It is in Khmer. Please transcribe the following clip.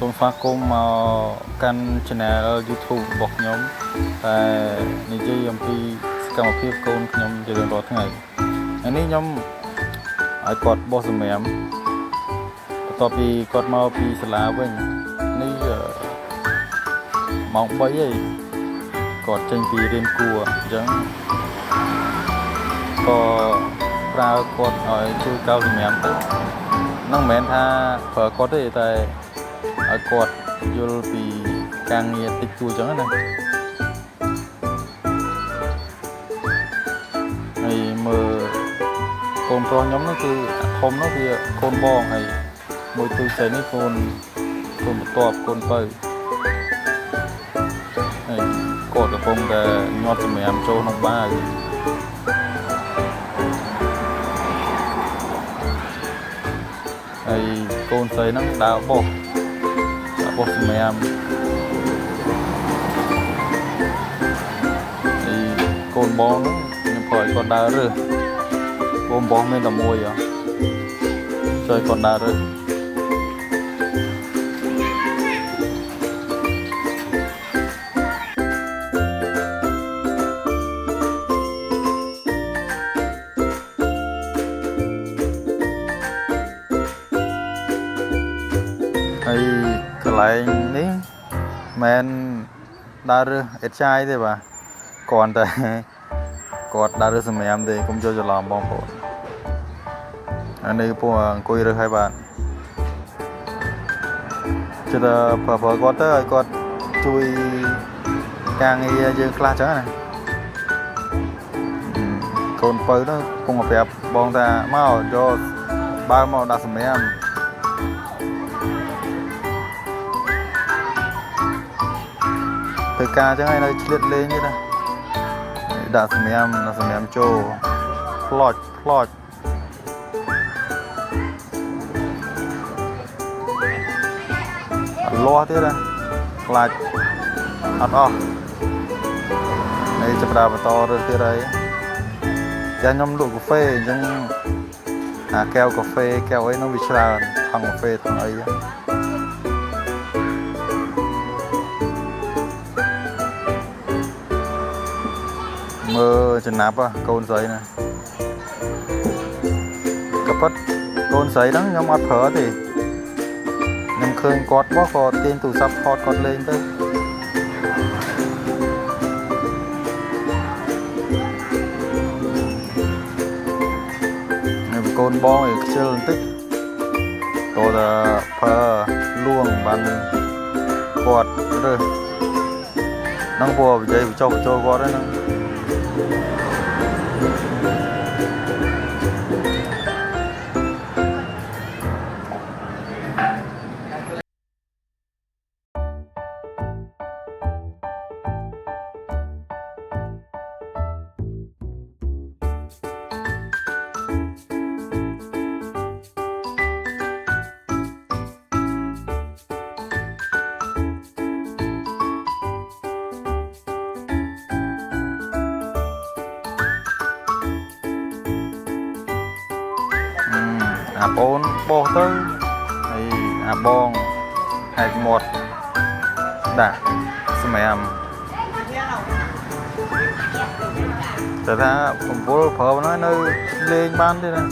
សូមស្វាគមន៍មកកាន់ channel YouTube របស់ខ្ញុំតែនិយាយអំពីសកម្មភាពកូនខ្ញុំជារៀងរាល់ថ្ងៃថ្ងៃនេះខ្ញុំឲ្យគាត់បោះសម្រាមបន្ទាប់ពីគាត់មកពីសាលាវិញនេះម៉ោង3ហើយគាត់ចេញពីរៀនគួរអញ្ចឹងក៏ប្រើគាត់ឲ្យជួយកោសសម្រាមទៅនឹងមិនមែនថាប្រើគាត់ទេតែឲ្យគាត់យល់ពីការងារតិចតួចអញ្ចឹងណាហើយមើលកូនប្រុសខ្ញុំនោះគឺធំនោះវាកូនបងហើយមួយទូចនេះកូនបន្ទាប់កូនបើហើយគាត់កំពុងតែញាត់សម្រាមចូលក្នុងបាវហើយកូនស្រីហ្នឹងដើរបោះសម្រាមហើយកូនបងហ្នឹងខ្ញុំព្រោះឲ្យគាត់ដើររើសកូនបងមានតែមួយហ៎ជួយគាត់ដើររើសហើយកន្លែងនេះមិនដើររើសអេតចាយទេបាទគ្រាន់តែគាត់ដើររើសសម្រាមទេកុំយកច្រឡំបងប្អូនអានេះពួកអង្គុយរើសឲ្យបាទជិតប្រើគាត់ទៅឲ្យគាត់ជួយការងារយើងខ្លះចឹងណាកូនបើទៅកំពុងប្រាប់បងថាមកយកបើមកដាក់សម្រាមទៅការចឹងហើយនៅឆ្លៀតលេងទេណាដាក់សម្រាមចូលផ្លោចលាស់ទៀតណាខ្លាចអត់អស់នេះចាប់ដើមបន្តរើសទៀតហើយចាខ្ញុំលក់កាហ្វេអញ្ចឹងអាកែវកាហ្វេកែវអីនោះវាច្រើនថង់កាហ្វេថង់អីមើលចំណាប់កូនស្រីណាក៏ប៉ិតកូនស្រីហ្នឹងខ្ញុំអត់ប្រើទេខ្ញុំឃើញគាត់បោះក៏ទាញទូរស័ព្ទថតគាត់លេងទៅនេះកូនបងឯខ្ជិលបន្តិចតើប្រើលួងបានគាត់រើសហ្នឹងព្រោះនិយាយបញ្ចុះបញ្ចូលគាត់ហ្នឹងអាប្អូនបោះទៅហើយអាបងហែកមាត់ដាក់សម្រាមតែថា9ប្រើហ្នឹងនៅលេងបានទេណា